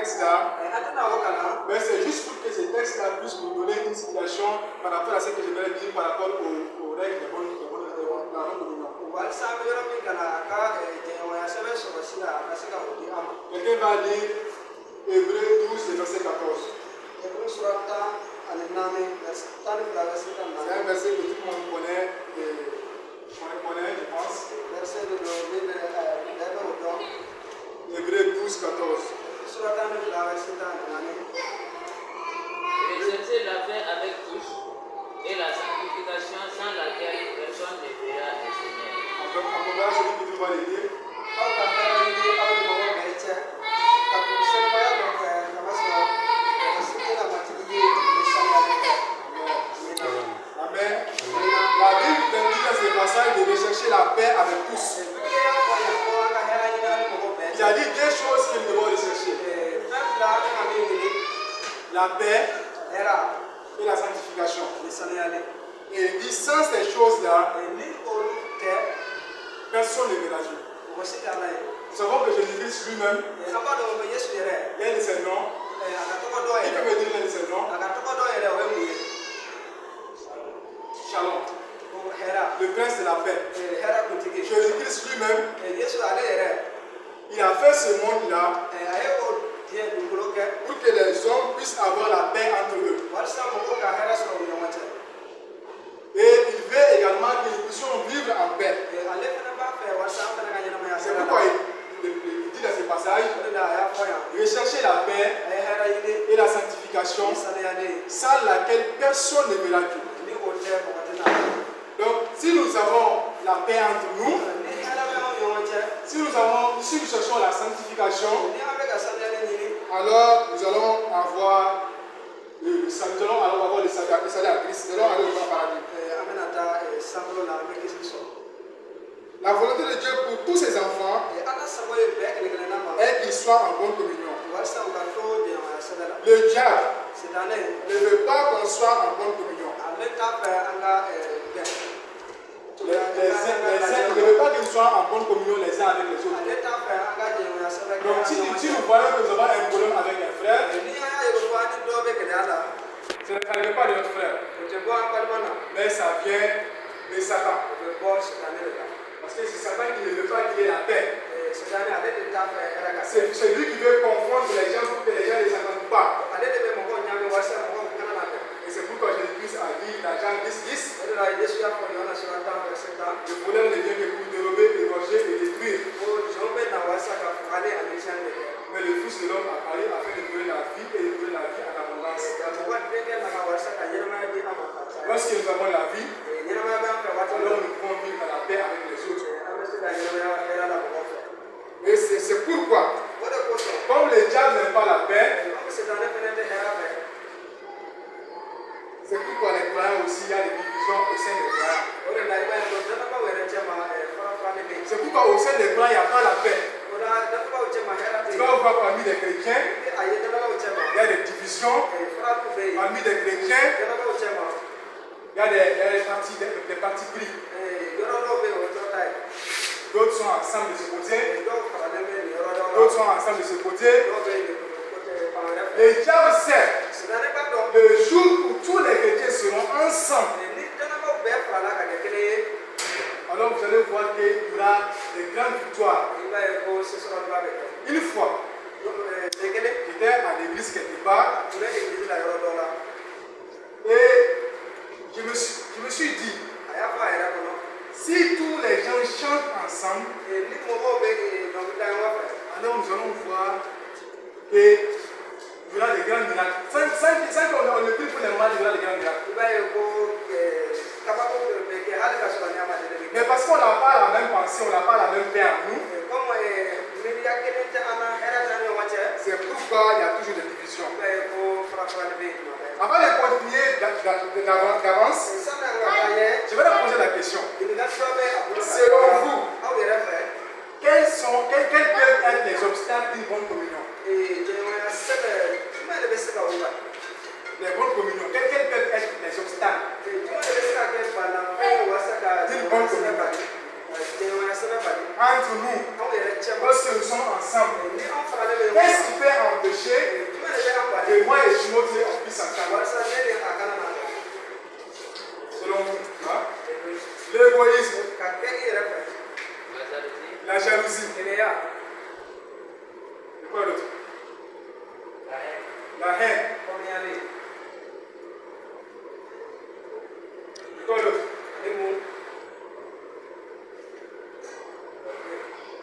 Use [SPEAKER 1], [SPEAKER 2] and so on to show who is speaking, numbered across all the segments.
[SPEAKER 1] textes-là, mais c'est juste pour que ces textes-là puissent nous donner une situation par rapport à ce que j'aimerais dire par rapport aux règles de bonne communion. Quelqu'un va lire Hébreux 12, verset 14. C'est un verset que tout le monde connaît, je pense. Hébreux 12, 14.
[SPEAKER 2] Recherchez la paix avec tous et la sanctification sans laquelle personne ne verra le Seigneur.
[SPEAKER 1] On peut voir celui qui va le lire. Amen. La Bible dit dans ce passage de rechercher la paix avec tous. Il a dit deux choses qu'il devons rechercher. La paix et la sanctification. Et il dit sans ces choses-là, personne ne verra Dieu. Nous savons que Jésus-Christ lui-même, il y a un de ses noms. Il peut me dire l'un de ses noms. Shalom. Le prince de la paix. Jésus-Christ lui-même, il a fait ce monde-là pour que les hommes puissent avoir la paix entre eux. Et il veut également que nous puissions vivre en paix. C'est pourquoi il dit dans ce passage, rechercher la paix et la sanctification sans laquelle personne ne verra Dieu. Donc, si nous avons la paix entre nous, si nous cherchons la sanctification, alors nous allons avoir le salut à Christ, nous allons aller au paradis. La volonté de Dieu pour tous ses enfants est qu'ils soient en bonne communion. Le diable ne veut pas qu'on soit en bonne communion. Il ne veut pas qu'ils soient en bonne communion les uns avec les autres. Donc si nous voyons que nous avons un problème avec un frère, ce n'est pas de notre frère, mais ça vient de Satan. Parce que c'est Satan qui ne veut pas qu'il y ait la paix. C'est lui qui veut confondre les gens pour que les gens ne s'entendent pas. Et c'est pourquoi Jésus-Christ a dit dans Jean 10, le voleur ne vient que pour dérober, égorger et détruire. Mais le Fils de l'homme a parlé afin de donner la vie et de donner la vie en abondance. Lorsque nous avons la vie, alors nous pouvons vivre dans la paix avec les autres. Et c'est pourquoi, comme le diable n'aime pas la paix, c'est pourquoi les croyants aussi, il y a des divisions au sein des croyants. C'est pourquoi au sein des croyants, il n'y a pas la paix. Tu vas voir parmi les chrétiens, il y a des divisions. Parmi les chrétiens, il y a des partis pris. D'autres sont ensemble de ce côté. D'autres sont ensemble de ce côté. Le diable sait le jour où tous les chrétiens seront ensemble. Alors vous allez voir qu'il y aura de grandes victoires. Une fois, j'étais à l'église quelque part. Et je me suis dit, si tous les gens chantent ensemble, alors nous allons voir qu'il y aura des grands miracles. Sans qu'on ne prie pour les malades, il y aura des grands miracles. Mais parce qu'on n'a pas la même pensée, on n'a pas la même paix en nous, c'est pourquoi il y a toujours des divisions. Avant de continuer d'avance, je vais leur poser la question. Selon vous, quels peuvent être les obstacles d'une bonne communion? Les bonnes communions, quels peuvent être les obstacles d'une bonne communion? Entre nous, lorsque nous sommes ensemble, qu'est-ce qui peut empêcher quoi d'autre? La haine. Et quoi d'autre?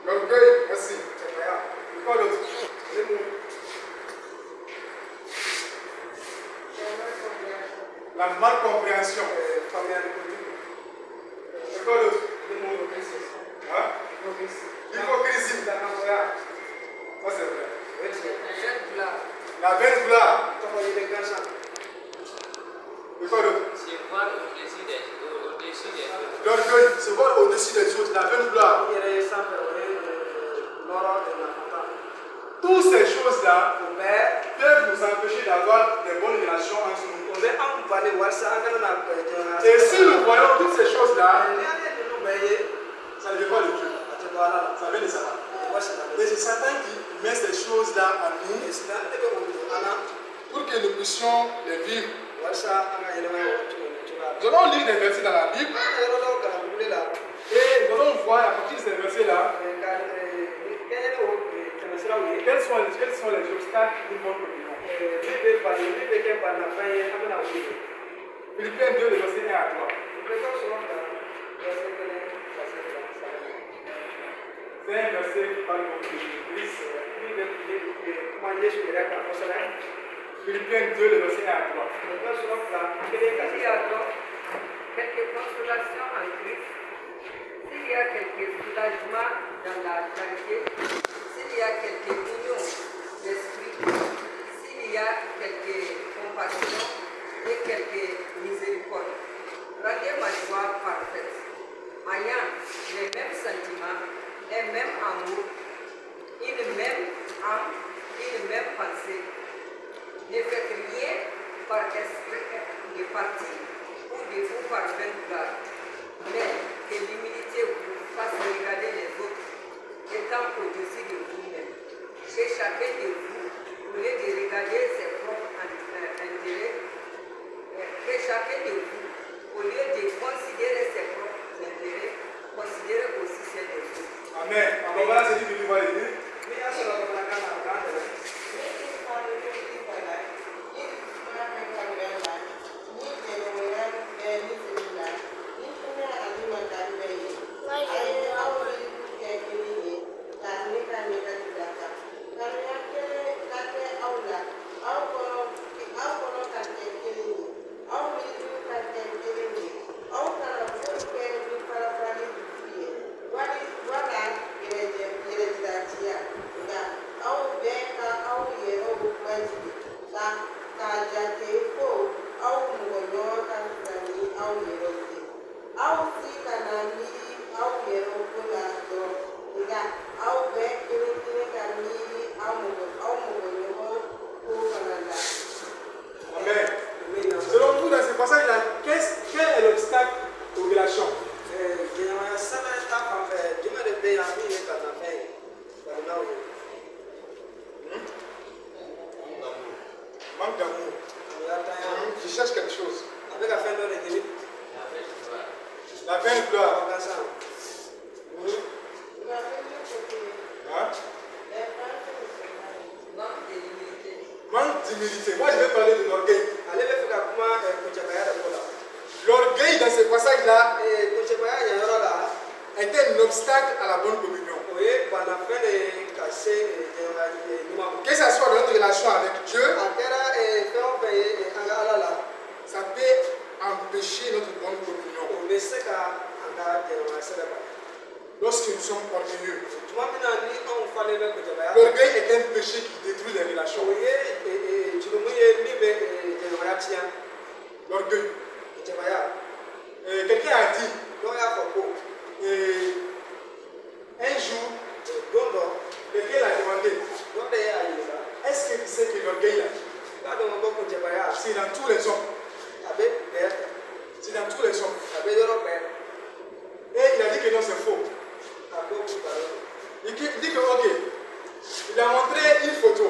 [SPEAKER 1] L'orgueil, merci. Et quoi d'autre? La malcompréhension. Et quoi d'autre? Hein? L'hypocrisie. Ça c'est vrai. La vaine gloire. Et quoi d'autre?
[SPEAKER 2] C'est voir au-dessus des choses.
[SPEAKER 1] L'orgueil, c'est voir au-dessus des choses. La vaine gloire. Toutes ces choses-là peuvent nous empêcher d'avoir des bonnes relations entre nous. Et si nous voyons toutes ces choses-là, ça ne vient pas de Dieu. Ça vient de Satan. Et c'est Satan qui met ces choses-là en nous pour que nous puissions les vivre. Nous allons lire des versets dans la Bible et nous allons voir à partir de ces versets-là quels sont les obstacles d'une bonne communion. Philippiens 2, le verset 1 à 3. C'est un verset qui parle beaucoup de Christ. Philippiens 2, le verset 1 à 3.
[SPEAKER 3] Quelques consolations en Christ, s'il y a quelques soulagements dans la charité, s'il y a quelques unions d'esprit, s'il y a quelques compassions et quelques miséricordes, rendez ma joie parfaite, ayant les mêmes sentiments, un même amour, une même âme, une même pensée. Ne faites rien par esprit de parti ou de vous par vaine gloire, mais que l'humilité vous fasse regarder les autres étant au-dessus de vous-même. Que chacun de vous, au lieu de regarder ses propres intérêts, que chacun de vous, au lieu de considérer ses propres intérêts, considérez aussi ceux des autres.
[SPEAKER 1] Amen. Alors voilà, c'est dit que tu vas aider. Manque d'amour. Je cherche quelque chose. La vaine gloire. Hein? Manque d'humilité. Moi je vais parler de l'orgueil. L'orgueil dans ce passage-là est un obstacle à la bonne communion. Que ce soit dans notre relation avec Dieu, ça peut empêcher notre bonne communion. Lorsque nous sommes orgueilleux, l'orgueil est un péché qui détruit les relations. L'orgueil. Quelqu'un a dit un jour, quelqu'un l'a demandé, est-ce que tu sais que l'orgueil c'est dans tous les hommes? C'est dans tous les hommes. Et il a dit que non, c'est faux. Il dit que ok, il a montré une photo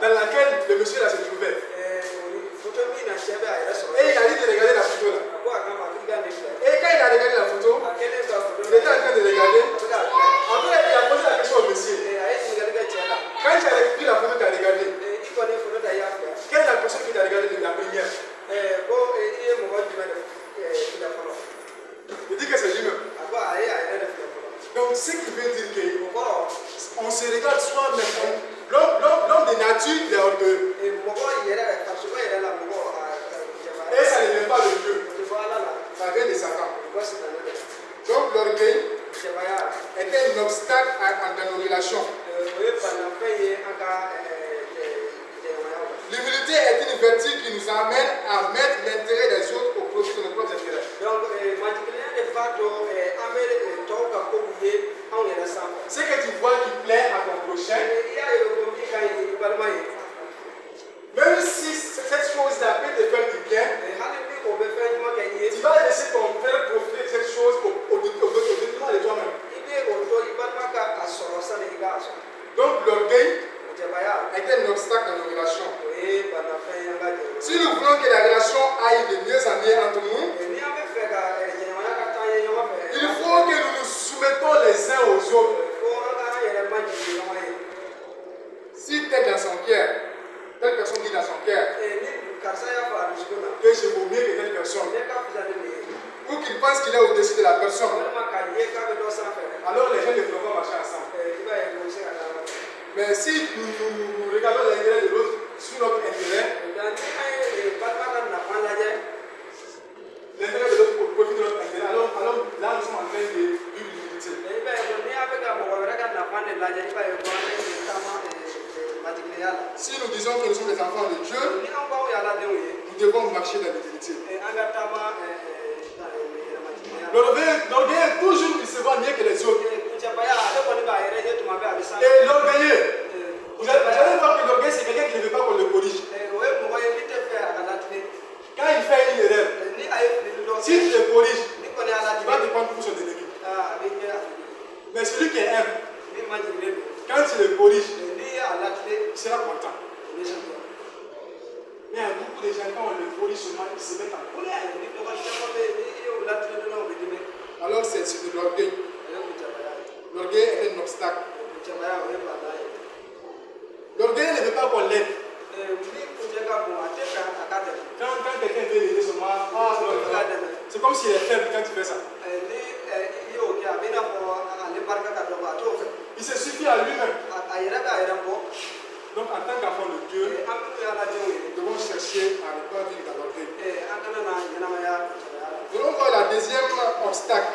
[SPEAKER 1] dans laquelle le monsieur là se trouvait. Et il a dit de regarder la photo là. Et quand il a regardé la photo, il était en train de regarder. Après, il a posé la question au monsieur. nous amène à mettre l'intérêt des autres au profit de nos propres intérêts.
[SPEAKER 3] Donc,
[SPEAKER 1] Ce que tu vois qui plaît à ton prochain, même si cette chose-là peut te faire du bien, tu vas laisser ton frère profiter de cette chose au détriment de toi-même. Donc l'orgueil est un obstacle dans nos relations. Si nous voulons que la relation aille de mieux en mieux entre nous, il faut que nous nous soumettons les uns aux autres. Si tel dans son cœur, telle personne dit dans son cœur que je vaux mieux que telle personne, ou qu'il pense qu'il est au-dessus de la personne, alors les gens ne pourront pas marcher ensemble. Mais si nous regardons l'intérêt de l'autre sur notre intérêt, l'intérêt de l'autre au profit de notre intérêt, alors là nous sommes en train de vivre l'unité. Si nous disons que nous sommes les enfants de Dieu, nous devons marcher dans l'unité. L'orgueil est toujours il se voit mieux que les autres. Et l'orgueilleux, vous allez voir que l'orgueil c'est quelqu'un qui ne veut pas qu'on le corrige. Quand il fait une erreur, si tu le corriges, tu vas te prendre pour son ennemi. Mais celui qui est humble, quand tu le corriges, il sera content. Mais beaucoup de gens, quand on le corrige seulement, ils se mettent en colère. Alors c'est de l'orgueil. L'orgueil est un obstacle. L'orgueil ne veut pas qu'on l'aide. Quand quelqu'un veut l'aider seulement, c'est comme s'il est faible quand tu fais ça. Il se suffit à lui-même. Donc en tant qu'enfant de Dieu, nous devons chercher à ne pas vivre dans l'orgueil. Nous allons voir la deuxième obstacle.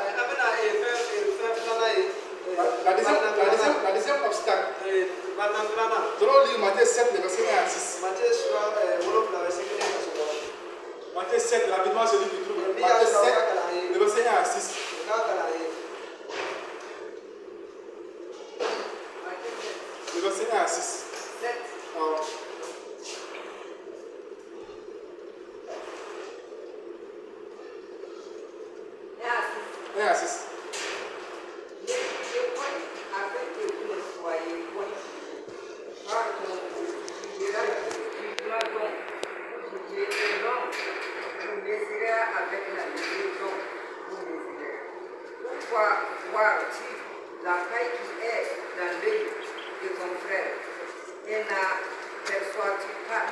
[SPEAKER 1] La deuxième obstacle. Nous allons lire Matthieu 7, le verset 1 à 6. Matthieu 7, rapidement celui qui trouve. Matthieu 7, le verset 1 à 6. Le verset 1 à 6. 1 à 6.
[SPEAKER 3] Vois-tu la paille qui est dans l'œil de ton frère et n'aperçois-tu pas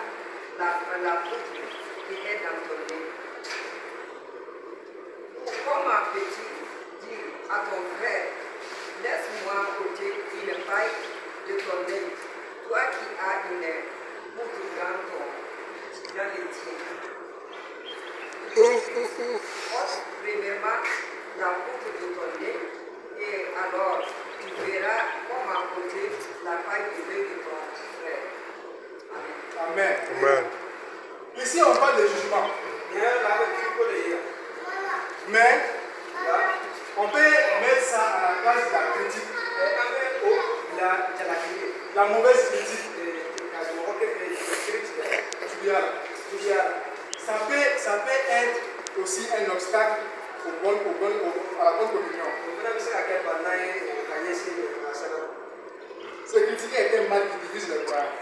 [SPEAKER 3] la poutre qui est dans ton œil? Comment peux-tu dire à ton frère, laisse-moi ôter une paille de ton œil, toi qui as une poutre dans les tiens? Premièrement, la poutre de ton nez, et alors tu verras comment ôter la paille de l'œil de ton frère.
[SPEAKER 1] Amen. Amen. Ici, on parle de jugement. Mais on peut mettre ça à la place de la critique. La mauvaise critique. Ça peut être aussi un obstacle à la bonne communion. Se critiquer est un mal qui divise les croyants.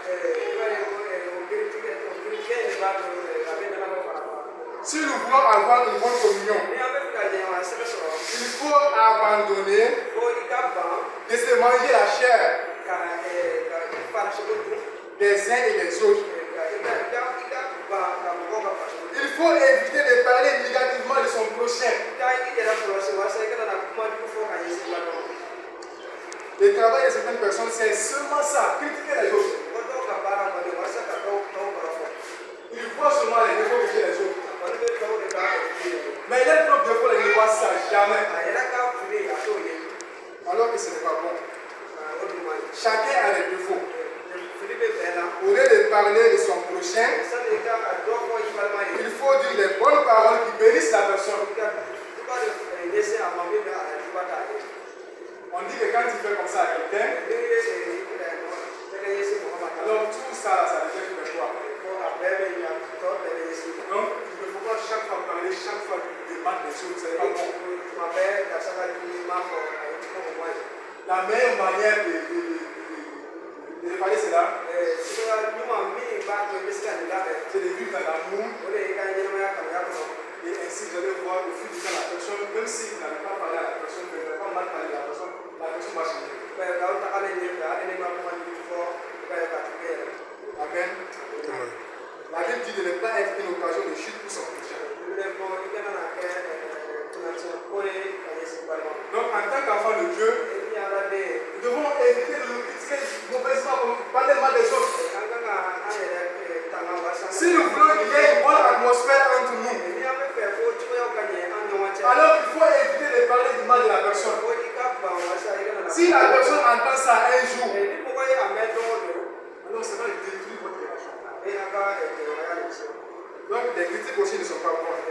[SPEAKER 1] Si nous voulons avoir une bonne communion, il faut abandonner de se manger la chair des uns et des autres. Il faut éviter de parler négativement de son prochain. Le travail de certaines personnes, c'est seulement ça, critiquer les autres. Ils voient seulement les défauts que les autres. Mais les propres défauts, ils ne voient ça jamais. Alors que ce n'est pas bon. Chacun a des défauts. Au lieu de parler de son prochain, faut dire les bonnes paroles qui bénissent la personne. On dit que quand tu fais comme ça à quelqu'un, alors tout ça, ça devient de toi. Donc, il ne faut pas chaque fois parler, chaque fois que tu demandes des choses, c'est pas bon. La meilleure manière de réparer cela, c'est de vivre dans l'amour. Et ainsi, vous allez voir au fil du temps la personne, même si vous n'avez pas parlé à la personne, vous n'avez pas mal parlé à la personne va changer. Amen. La Bible dit de ne pas être une occasion de chute pour son péché. Donc, en tant qu'enfant de Dieu, nous devons éviter de nous critiquer mauvaisement, parler mal des autres. Si nous voulons qu'il y ait une bonne atmosphère entre nous, alors il faut éviter de parler du mal de la personne. Si la personne entend ça un jour, alors ça va détruire votre relation. Donc les critiques aussi ne sont pas bonnes.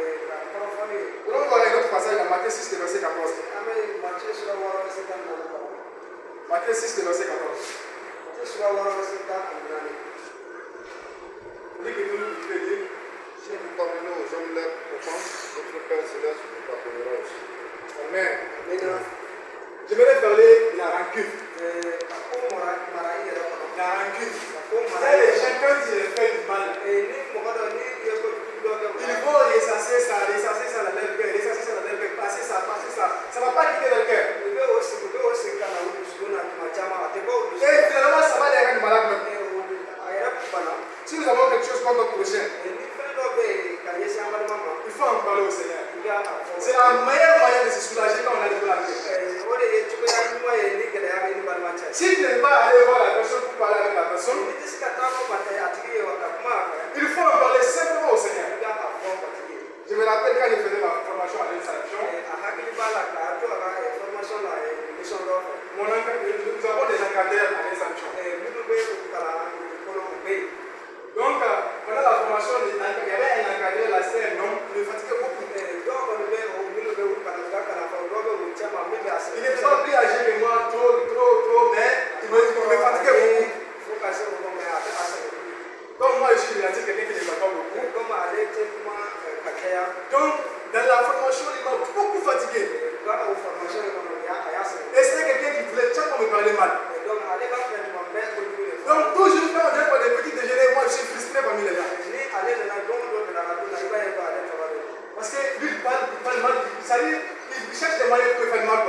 [SPEAKER 1] Nous allons voir un autre passage dans Matthieu 6, verset 14. Matthieu 6, verset 14. Dit que nous nous créons.
[SPEAKER 4] Si vous pardonnez aux hommes leurs offenses, votre Père Céleste vous pardonnera aussi.
[SPEAKER 1] Amen. J'aimerais parler de la rancune. La rancune. Les gens, quand ils font du mal, ils vont ressasser ça dans leur cœur, passer ça. Ça ne va pas quitter leur cœur. Et finalement, ça va les rendre malades même. Si nous avons quelque chose contre notre prochain, il faut en parler au Seigneur. C'est la meilleure manière de se soulager quand on a des problèmes. Si tu n'es pas allé voir la personne pour parler avec la personne, il faut en parler simplement au Seigneur. Je me rappelle quand je faisais ma formation à l'installation, nous avons des encadreurs à l'installation. Donc, pendant la formation, il y avait un encadreur là, c'était un homme, il me fatiguait beaucoup. Il n'était pas plus âgé que moi, trop, mais il me fatiguait beaucoup. Donc, moi, je suis quelqu'un qui ne va pas beaucoup. Donc, dans la formation, il m'a beaucoup fatigué. Et c'était quelqu'un qui voulait chaque fois me parler mal. Donc, toujours quand on vient pour des petits déjeuners, moi je suis frustré parmi les gens. Parce que lui, il parle mal, il cherche des moyens pour faire mal.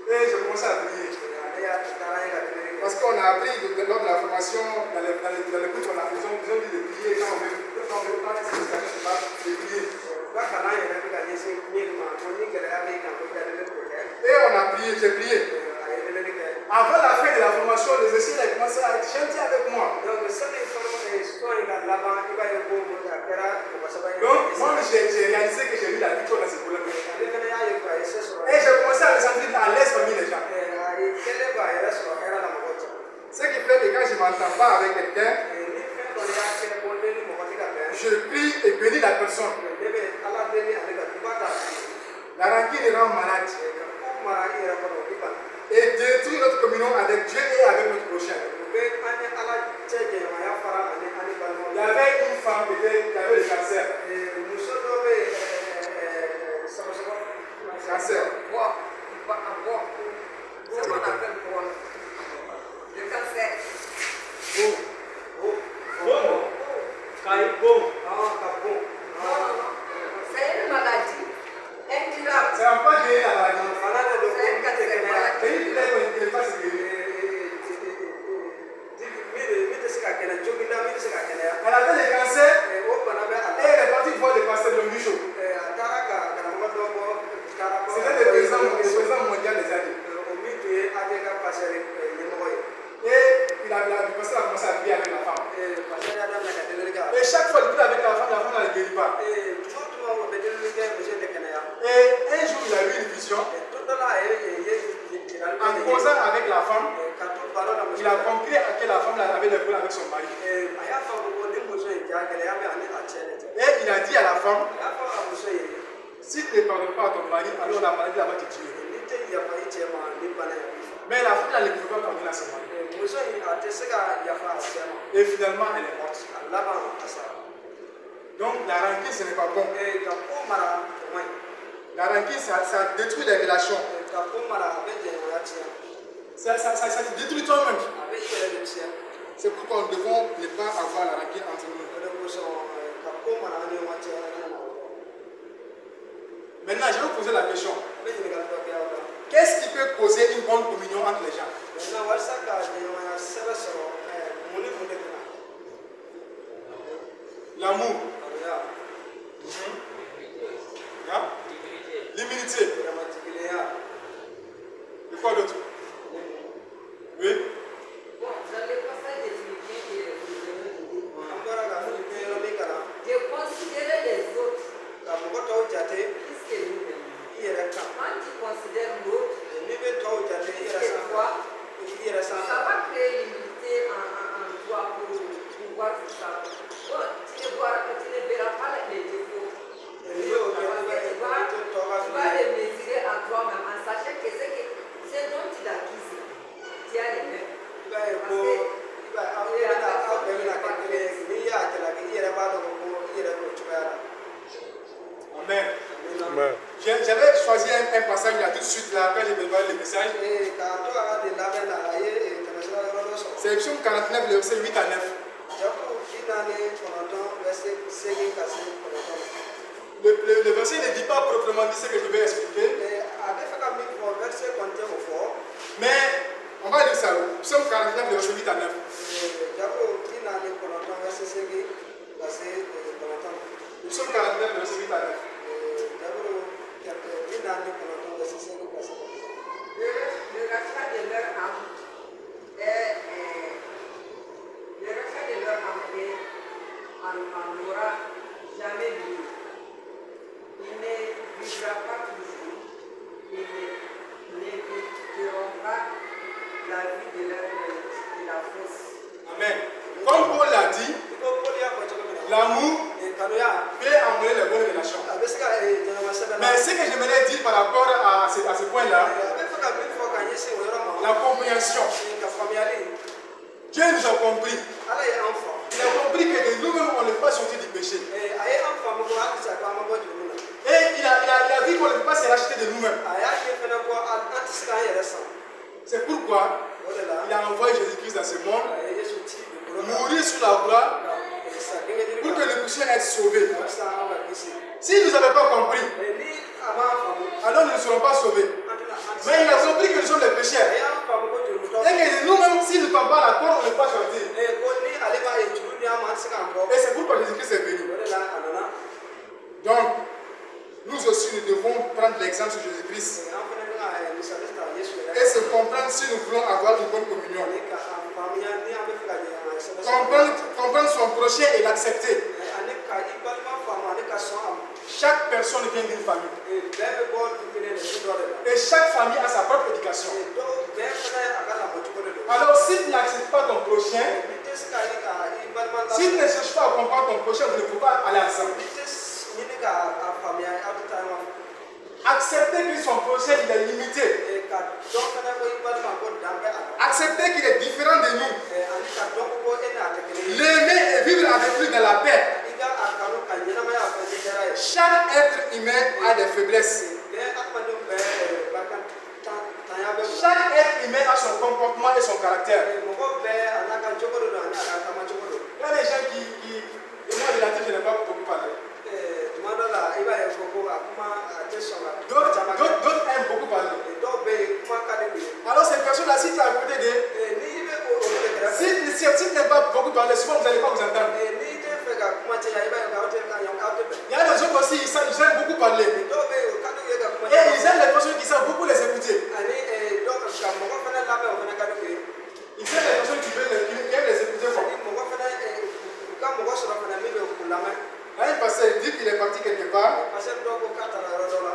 [SPEAKER 1] Et je commençais à prier. Parce qu'on a appris lors de la formation, dans les coups, on a besoin de prier quand on veut prier. Et on a prié, j'ai prié. Avant la fin de la formation, les enseignants ont commencé à être gentils avec moi. Donc, moi, j'ai réalisé que j'ai eu la victoire dans ce problème. Et j'ai commencé à me sentir à l'aise parmi les gens. Ce qui fait que quand je ne m'entends pas avec quelqu'un, je prie et bénis la personne. La rancune rend malade et détruit notre communion avec Dieu et avec notre prochain. Il y avait une femme qui avait le cancer. Cancer.
[SPEAKER 3] Le cancer. C'est une maladie incurable.
[SPEAKER 1] Ça ne va pas guérir la maladie.
[SPEAKER 3] C'est un cancer.
[SPEAKER 1] Mais il est pas se guérir. Elle avait le cancer et elle est partie voir le pasteur de Micho. C'était le président mondial des années. Et le pasteur a commencé à prier avec la femme. Et chaque fois qu'il prie avec la femme ne guérit pas. Et un jour, il a eu une vision. En causant avec la femme, il a compris que la femme avait des problèmes avec son mari. femme, si tu ne pardonnes pas à ton mari, alors la maladie va te tuer. Mais la femme, elle ne pouvait pas pardonner à son mari. Et finalement, elle est morte. Donc la rancune, ce n'est pas bon. La rancune, ça détruit les relations. Ça détruit toi-même. C'est pourquoi nous devons ne pas avoir la rancune entre nous. Maintenant, je vais vous poser la question. Qu'est-ce qui peut causer une bonne communion entre les gens? L'amour. L'humilité. Et quoi d'autre? Oui.
[SPEAKER 3] Bon, dans le passage de Philippiens que vous venez de dire, de considérer les autres plus que nous-mêmes. Quand tu considères l'autre, ça va créer l'humilité en toi pour pouvoir faire ça. Bon, tu ne verras pas les défauts. Tu vas les mesurer en toi-même en sachant que c'est dont tu l'acquises. Tu as les mêmes.
[SPEAKER 1] Amen. Amen. J'avais choisi un passage là tout de suite là quand j'ai préparé le message. C'est Psaume 49, verset 8 à 9. Le verset ne dit pas proprement dit ce que je vais expliquer. Mais on va lire ça. Psaume 49, verset 8 à 9. Psaume 49, verset 8 à 9.
[SPEAKER 3] Le rachat de leur âme n'aura jamais vu. Il ne vivra pas toujours. Ils n'éviteront pas la vie de la fausse.
[SPEAKER 1] Amen. Comme Paul l'a dit, l'amour peut amener les bonnes relations. Mais ce que j'aimerais dire par rapport à ce point-là, la compréhension. Dieu nous a compris. Il a compris que de nous-mêmes, on ne peut pas sortir du péché. Et il a vu qu'on ne peut pas se racheter de nous-mêmes. C'est pourquoi il a envoyé Jésus-Christ dans ce monde, mourir sur la croix, pour que nous puissions être sauvés. Si nous n'avons pas compris, alors nous ne serons pas sauvés. Mais il a compris que nous sommes les pécheurs. Et que nous-mêmes, si nous ne tombons pas d'accord, on ne peut pas sortir. Et c'est pourquoi Jésus-Christ est venu. Donc, nous aussi, nous devons prendre l'exemple sur Jésus-Christ et se comprendre si nous voulons avoir une bonne communion. Comprendre son prochain et l'accepter. Chaque personne vient d'une famille. Et chaque famille a sa propre éducation. Alors, si tu n'acceptes pas ton prochain, si tu ne cherches pas à comprendre ton prochain, vous ne pouvez pas aller ensemble. Accepter que son prochain il est limité. Accepter qu'il est différent de nous. L'aimer et vivre avec lui dans la paix. Chaque être humain a des faiblesses. Chaque être humain a son comportement et son caractère. Il y a des gens qui et moi de la tête, je n'ai pas beaucoup parlé. D'autres aiment beaucoup parler. Alors ces personnes-là, si tu es à côté d'eux, si tu n'aimes pas beaucoup parler, souvent vous n'allez pas vous entendre. Il y a des autres aussi, ils aiment beaucoup parler. Et ils aiment les personnes qui savent beaucoup les écouter. Ils aiment les personnes qui aiment les écouter. Là, il passait, il dit qu'il est parti quelque part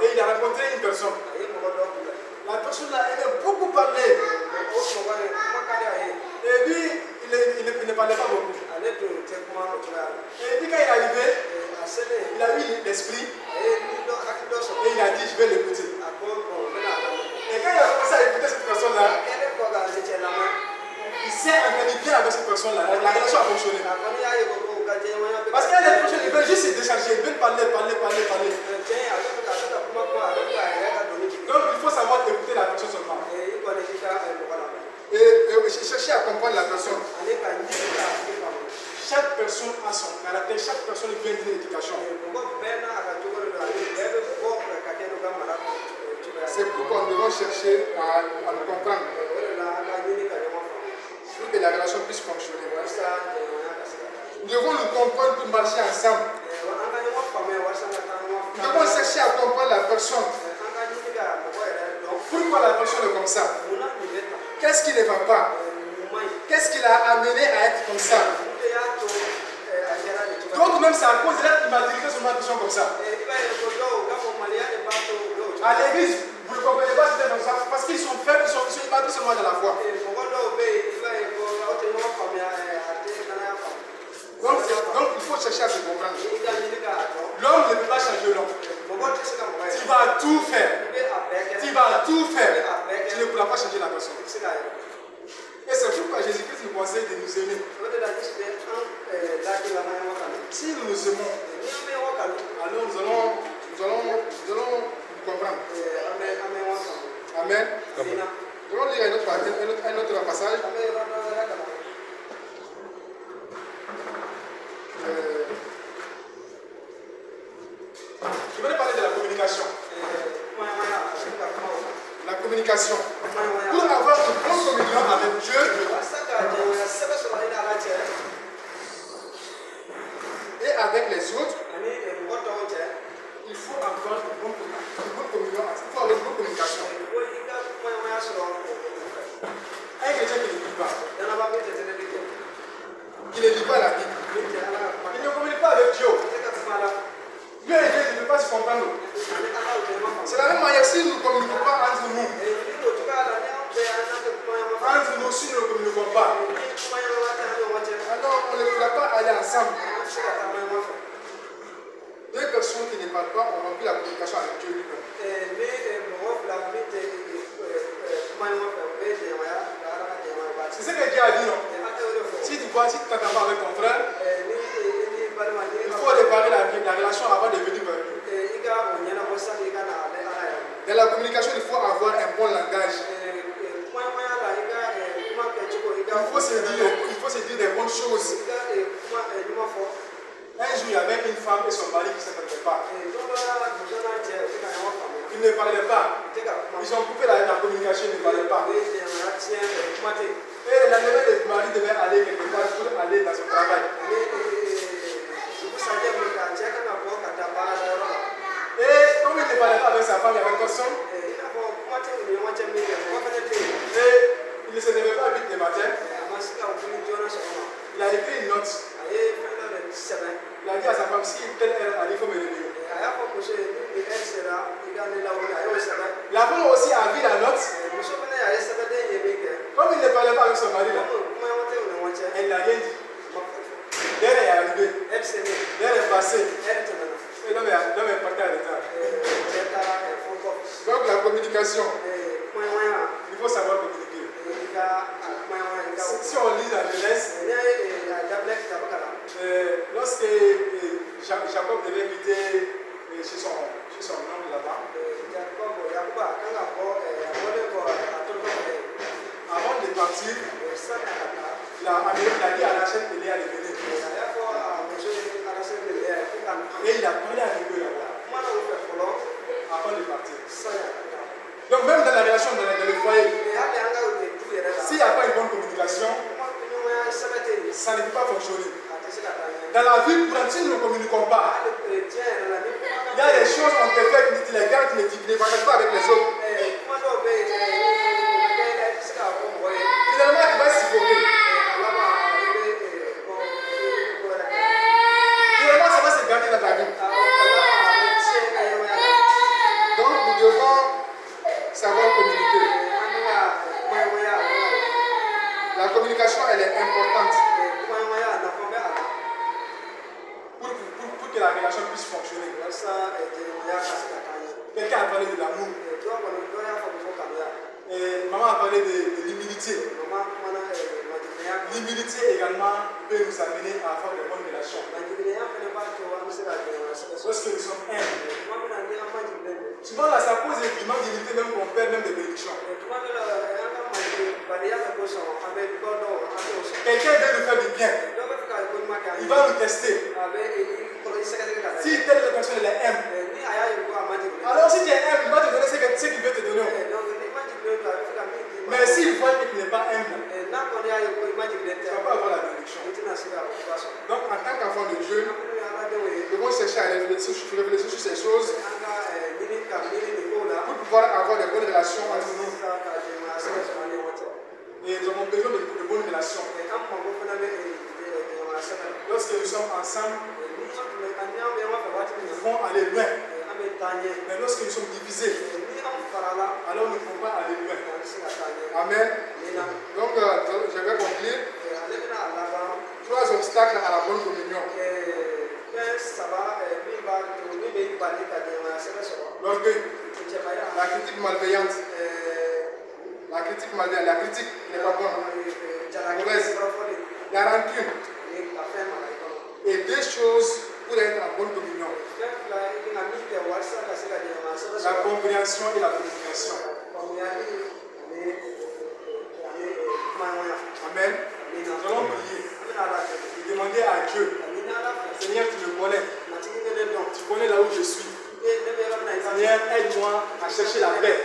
[SPEAKER 1] et il a rencontré une personne. La personne là, elle aime beaucoup parler. Et lui, il ne parlait pas beaucoup. est bien avec cette personne-là, la relation a fonctionné. Parce qu'il y a des personnes, ils veulent juste se décharger, ils veulent parler. Donc il faut savoir écouter la personne seulement. Et chercher à comprendre la personne. Chaque personne a son caractère, chaque personne vient d'une éducation. C'est pourquoi nous devons chercher à nous comprendre pour que la relation puisse fonctionner. Nous devons nous comprendre pour marcher ensemble. Nous devons chercher à comprendre la personne. Pourquoi la personne est comme ça? Qu'est-ce qui ne va pas? Qu'est-ce qui l'a amené à être comme ça? Donc même c'est à cause de leur immaturité seulement qu'ils sont comme ça. À l'église, vous ne comprenez pas si c'est comme ça parce qu'ils sont faibles, ils sont immatures seulement dans la foi. Donc il faut chercher à se comprendre. L'homme ne peut pas changer l'homme. Tu vas tout faire. Tu vas tout faire. Tu ne pourras pas changer la personne. Et c'est pourquoi Jésus-Christ nous conseille de nous aimer. Si nous nous aimons, alors nous allons nous comprendre. Amen. Nous allons lire un autre passage. Je voulais parler de la communication. La communication. Pour avoir une bonne communion avec Dieu, et avec les autres, il faut avoir une bonne communion. Il faut avoir une bonne communication. Un chrétien qui ne lit pas, qui ne lit pas la Bible, il ne communique pas avec Dieu. Dieu et Dieu ne peuvent pas se comprendre. C'est la même manière si nous ne communiquons pas entre nous. Entre nous, si nous ne communiquons pas, alors on ne pourra pas aller ensemble. Deux personnes qui ne parlent pas ont rempli la communication avec Dieu lui-même. C'est ce que Dieu a dit, non? Si tu t'entends pas avec ton frère, il faut réparer la relation avant de venir vers lui. Dans la communication, il faut avoir un bon langage. Il faut se dire des bonnes choses. Un jour, il y avait une femme et son mari qui ne s'entendaient pas. Ils ne parlaient pas. Ils ont coupé la communication, ils ne parlaient pas. Et la lendemain, le mari devait aller quelque part pour aller dans son travail. Et comme il ne parlait pas avec sa femme, il y avait personne. Et il ne se levait pas vite le matin. Il a écrit une note. Il a dit à sa femme, si telle heure arrive, il faut me réveiller. La femme aussi a vu la note. Comme il ne parlait pas avec son mari, elle n'a rien dit. L'heure est arrivée. L'heure est passée. Et l'homme est parti à retard. Donc la communication, il faut savoir communiquer. Si on lit la Genèse, lorsque Jacob devait quitter chez son oncle là-bas, avant de partir, il a dit à Rachel de Léa de venir. Et il a parlé avec eux là-bas avant de partir. Donc même dans la relation dans le foyer, s'il n'y a pas une bonne communication, ça ne peut pas fonctionner. Dans la vie courante, si nous ne communiquons pas, il y a des choses qu'on peut faire, tu les gardes, tu ne partages pas avec les autres. Finalement, tu vas suffoquer. Finalement, ça va se garder dans ta vie. Donc, nous devons savoir communiquer. La communication, elle est importante pour que la relation puisse fonctionner. Quelqu'un a parlé de l'amour. Maman a parlé de l'humilité. L'humilité également peut nous amener à avoir de bonnes relations. Lorsque nous sommes humbles, souvent là, ça pose des demandes d'humilité même qu'on perd même des bénédictions. Quelqu'un veut nous faire du bien. Il va nous tester. Si telle personne est humble, alors si tu es humble, il va te donner ce qu'il veut te donner. Mais s'il voit que tu n'es pas humble, tu ne vas pas avoir la bénédiction. Donc en tant qu'enfant de Dieu, nous devons chercher à réfléchir sur ces choses pour pouvoir avoir de bonnes relations entre nous. Et nous avons besoin de bonnes relations. Lorsque nous sommes ensemble, nous pouvons aller loin. Mais lorsque nous sommes divisés, alors nous ne pouvons pas aller loin. Amen. Donc, je vais conclure. 3 obstacles à la bonne communion. L'orgueil, la critique malveillante. La critique n'est pas bonne. Mauvaise. La rancune. Et 2 choses pour être en bonne communion. La compréhension et la communication. Amen. Nous allons prier. Demander à Dieu. Seigneur, tu me connais. Tu connais là où je suis. Seigneur, aide-moi à chercher la paix.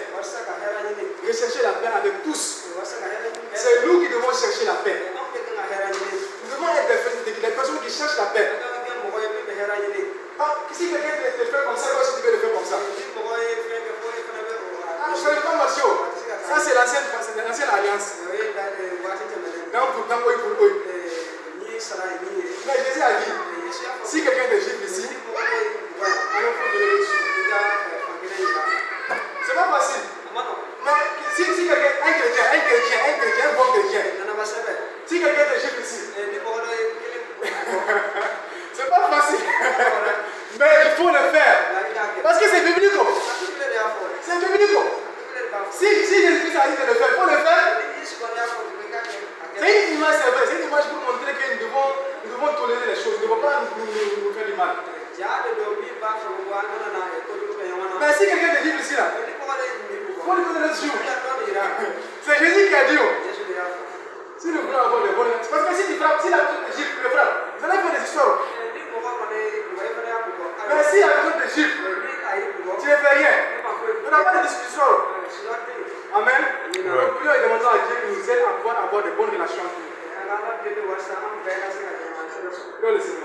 [SPEAKER 1] Rechercher la paix avec tous. C'est nous qui devons chercher la paix. Nous devons être des personnes qui cherchent la paix. Si quelqu'un te fait comme ça, toi aussi tu peux le faire comme ça. Ça c'est l'ancienne alliance. Donc pour oui pour eux. Mais Jésus a dit, si quelqu'un te gifle ici, alors il faut donner le dessus. C'est pas facile. Mais si quelqu'un, un bon chrétien, si quelqu'un te gifle ici, c'est pas facile. Mais il faut le faire. Parce que c'est biblique. C'est biblique. Si Jésus-Christ a dit de le faire, il faut le faire. C'est une image, c'est vrai. C'est une image pour montrer que nous devons tolérer les choses. Nous ne devons pas nous faire du mal. Mais si quelqu'un te dit ici là, il faut lui donner le jour. C'est Jésus qui a dit. Si nous voulons avoir des bonnes. Parce que si tu frappes, si la personne te gifle, tu le frappes. Vous allez faire des histoires. Mais si la personne te gifle, tu ne fais rien. On n'a pas de discussion. Amen. Donc, prions et demandons à Dieu qui nous aide à pouvoir avoir de bonnes relations avec nous. Prions le Seigneur.